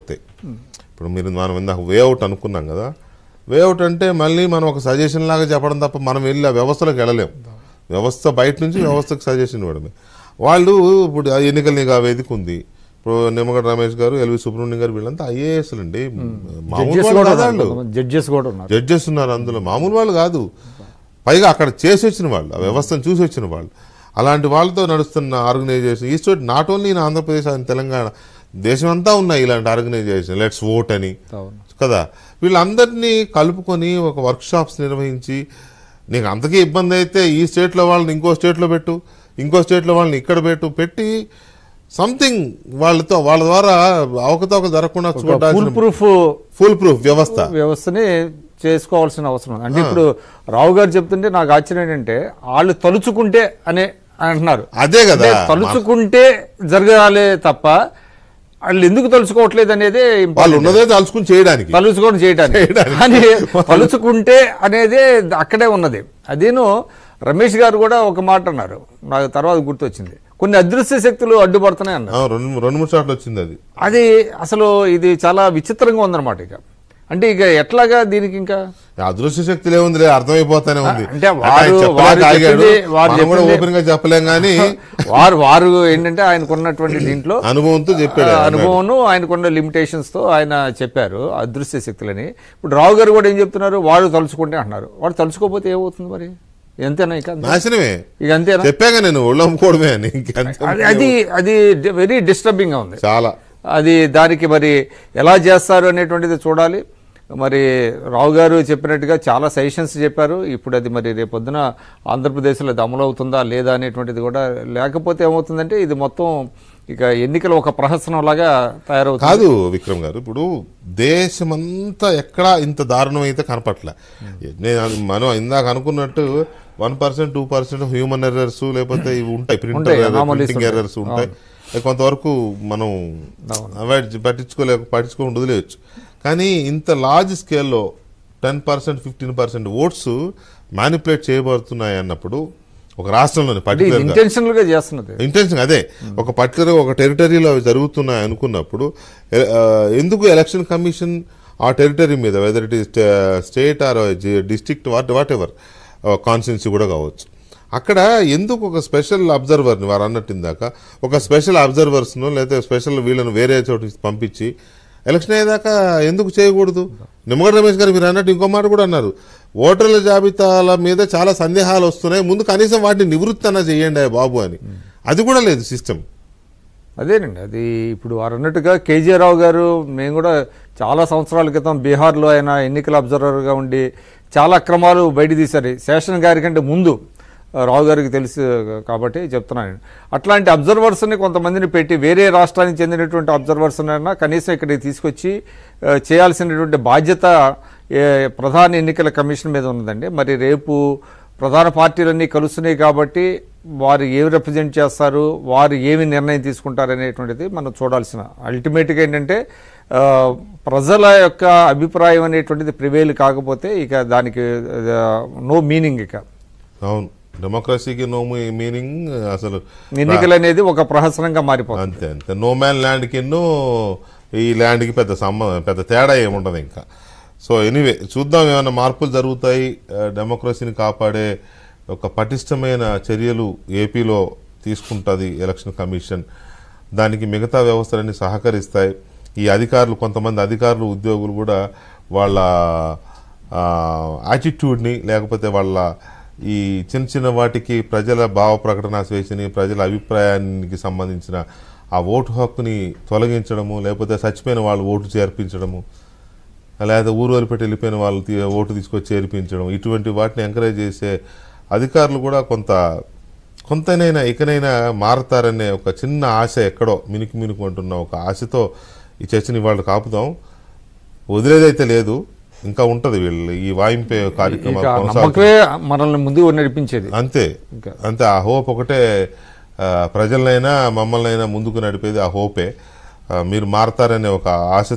వస్తాయి. ఇప్పుడు మనం ఇందాక వేఅవుట్ అనుకున్నాం కదా, వేఅవుట్ అంటే మళ్ళీ మనం ఒక సజెషన్ లాగా చెప్పడం తప్ప మనం వెళ్ళి ఆ వ్యవస్థలోకి వెళ్ళలేం. వ్యవస్థ బయట నుంచి వ్యవస్థకు సజెషన్ ఇవ్వడమే. వాళ్ళు ఇప్పుడు ఎన్నికల నిఘా వేదిక ఉంది, ఇప్పుడు నిమ్మగడ్డ రమేష్ గారు, ఎల్వి సుబ్రహ్మణ్యం గారు, వీళ్ళంతా ఐఏఎస్లు అండి, జడ్జెస్ ఉన్నారు అందులో, మామూలు వాళ్ళు కాదు. పైగా అక్కడ చేసి వచ్చిన వాళ్ళు, ఆ వ్యవస్థను చూసి వచ్చిన వాళ్ళు. అలాంటి వాళ్ళతో నడుస్తున్న ఆర్గనైజేషన్ ఈ state, not only in Andhra Pradesh and Telangana, దేశం అంతా ఉన్నాయి ఇలాంటి ఆర్గనైజేషన్. లెట్స్ ఓట్ అని కదా, వీళ్ళందరినీ కలుపుకొని ఒక వర్క్ షాప్స్ నిర్వహించి, నీకు అంతకీ ఇబ్బంది అయితే ఈ స్టేట్లో వాళ్ళని ఇంకో స్టేట్లో పెట్టు, ఇంకో స్టేట్లో వాళ్ళని ఇక్కడ పెట్టి సంథింగ్ వాళ్ళ ద్వారా అవకతవకలు జరగకుండా చూడాల్సిన ఫుల్ ప్రూఫ్ వ్యవస్థని చేసుకోవాల్సిన అవసరం ఉంది. అంటే ఇప్పుడు రావు గారు చెప్తుంటే నాకు ఆశ్చర్యం ఏంటంటే, వాళ్ళు తలుచుకుంటే అనే అంటున్నారు. అదే కదా, తలుచుకుంటే జరగాలే తప్ప వాళ్ళు ఎందుకు తలుచుకోవట్లేదు అనేది, వాళ్ళు ఉన్నదే తలుచుకొని చేయడానికి కానీ తలుచుకుంటే అనేది అక్కడే ఉన్నది. అదేను రమేష్ గారు కూడా ఒక మాట అన్నారు, నాకు తర్వాత గుర్తొచ్చింది, కొన్ని అదృశ్య శక్తులు అడ్డుపడుతున్నాయి అన్నారు. 2-3 సార్లు వచ్చింది అది అసలు ఇది చాలా విచిత్రంగా ఉందన్నమాట. ఇక అంటే ఇక ఎట్లాగా దీనికి ఇంకా అదృశ్య శక్తులు ఏముంది, అర్థమైపోతానే ఉంది. అంటే ఓపెన్ గా చెప్పలేం కానీ వారు ఏంటంటే ఆయనకున్నటువంటి దీంట్లో అనుభవంతో చెప్పాడు, అనుభవం ఆయనకున్న లిమిటేషన్స్ తో ఆయన చెప్పారు అదృశ్య శక్తులని. ఇప్పుడు రావు గారు కూడా ఏం చెప్తున్నారు, వాడు తలుచుకుంటే అంటున్నారు. వాడు తలుచుకోకపోతే ఏమవుతుంది మరి, ఎంతేనా ఇక నాశనమే. ఇక అంతేనా, చెప్పాగా నేను ఒళ్ళమ్ముకోవడమే అని. అది వెరీ డిస్టర్బింగ్ గా ఉంది చాలా. అది దానికి మరి ఎలా చేస్తారు అనేటువంటిది చూడాలి. మరి రావు గారు చెప్పినట్టుగా చాలా సజెషన్స్ చెప్పారు. ఇప్పుడు అది మరి రేపొద్దున ఆంధ్రప్రదేశ్లో అది అమలు అవుతుందా లేదా అనేటువంటిది కూడా, లేకపోతే ఏమవుతుందంటే ఇది మొత్తం ఇక ఎన్నికలు ఒక ప్రహసనం లాగా తయారవుతుంది. కాదు విక్రమ్ గారు, ఇప్పుడు దేశమంతా ఎక్కడా ఇంత దారుణం అయితే కనపట్లే. మనం ఇందాక అనుకున్నట్టు 1%, 2% హ్యూమన్ ఎర్రర్స్ లేకపోతే ఇవి ఉంటాయి, ప్రింటింగ్ ఎర్రర్స్ ఉంటాయి. కొంతవరకు మనం పట్టించుకోకుండా వదిలేయచ్చు. కానీ ఇంత లార్జ్ స్కేల్లో 10%, 15% ఓట్స్ మ్యానిపులేట్ చేయబడుతున్నాయి అన్నప్పుడు, ఒక రాష్ట్రంలోని ఇంటెన్షన్ అదే ఒక పర్టికులర్ ఒక టెరిటరీలో అవి జరుగుతున్నాయి అనుకున్నప్పుడు, ఎందుకు ఎలక్షన్ కమిషన్ ఆ టెరిటరీ మీద, whether it is state or district what ever constituency కూడా కావచ్చు, అక్కడ ఎందుకు ఒక స్పెషల్ అబ్జర్వర్ని, వారు అన్నట్టు ఇందాక ఒక స్పెషల్ అబ్జర్వర్స్ను లేదా స్పెషల్ వీళ్ళను వేరే చోటికి పంపించి ఎలక్షన్ అయ్యేదాకా ఎందుకు చేయకూడదు? నిమ్మగడ్డ రమేష్ గారు మీరు అన్నట్టు ఇంకో మాట కూడా అన్నారు, ఓటర్ల జాబితాల మీద చాలా సందేహాలు వస్తున్నాయి, ముందు కనీసం వాటిని నివృత్తి అన్నా చేయండి బాబు అని. అది కూడా లేదు సిస్టమ్. అదేనండి, అది ఇప్పుడు వారు అన్నట్టుగా కేజీ రావు గారు, మేము కూడా చాలా సంవత్సరాల క్రితం బీహార్లో ఆయన ఎన్నికల అబ్జర్వర్గా ఉండి చాలా అక్రమాలు బయట తీశారు. శేషన్ గారి కంటే ముందు రావు గారికి తెలుసు కాబట్టి చెప్తున్నాను. అట్లాంటి అబ్జర్వర్స్ని కొంతమందిని పెట్టి, వేరే రాష్ట్రానికి చెందినటువంటి అబ్జర్వర్స్నైనా కనీసం ఇక్కడికి తీసుకొచ్చి చేయాల్సినటువంటి బాధ్యత ప్రధాన ఎన్నికల కమిషన్ మీద ఉన్నదండి. మరి రేపు ప్రధాన పార్టీలన్నీ కలుస్తున్నాయి కాబట్టి వారు ఏమి రిప్రజెంట్ చేస్తారు, వారు ఏమి నిర్ణయం తీసుకుంటారు అనేటువంటిది మనం చూడాల్సిన. అల్టిమేట్గా ఏంటంటే ప్రజల యొక్క అభిప్రాయం అనేటువంటిది ప్రివేల్ కాకపోతే ఇక దానికి నో మీనింగ్. ఇక అవును, డెమోక్రసీకి నో మీనింగ్. అసలు ఎన్నికలు అనేది ఒక ప్రహసనంగా మారిపోతుంది. అంతే. నో మ్యాన్ ల్యాండ్కి ఈ ల్యాండ్కి పెద్ద తేడా ఏముండదు ఇంకా. సో ఎనీవే చూద్దాం, ఏమైనా మార్పులు జరుగుతాయి. డెమోక్రసీని కాపాడే ఒక పటిష్టమైన చర్యలు ఏపీలో తీసుకుంటుంది ఎలక్షన్ కమిషన్. దానికి మిగతా వ్యవస్థలన్నీ సహకరిస్తాయి. ఈ అధికారులు, కొంతమంది అధికారులు, ఉద్యోగులు కూడా వాళ్ళ యాటిట్యూడ్ని, లేకపోతే వాళ్ళ ఈ చిన్న వాటికి ప్రజల భావ ప్రకటన స్వేచ్ఛని, ప్రజల అభిప్రాయానికి సంబంధించిన ఆ ఓటు హక్కుని తొలగించడము, లేకపోతే చచ్చిపోయిన వాళ్ళు ఓటు చేర్పించడము, లేదా ఊరు వదిలిపెట్టి వెళ్ళిపోయిన వాళ్ళు ఓటు తీసుకొచ్చి చేర్పించడం, ఇటువంటి వాటిని ఎంకరేజ్ చేసే అధికారులు కూడా కొంతనైనా ఇకనైనా మారతారనే ఒక చిన్న ఆశ ఎక్కడో మినుకు అంటున్న ఒక ఆశతో ఈ చర్చని వాళ్ళు కాపుదాం. వదిలేదైతే లేదు, ఇంకా ఉంటది వీళ్ళు ఈ వాయింపే కార్యక్రమం మనల్ని ముందు నడిపించేది. అంతే. ఆ హోప్ ఒకటే ప్రజలనైనా మమ్మల్నైనా ముందుకు నడిపేది ఆ హోపే. మీరు మారతారనే ఒక ఆశ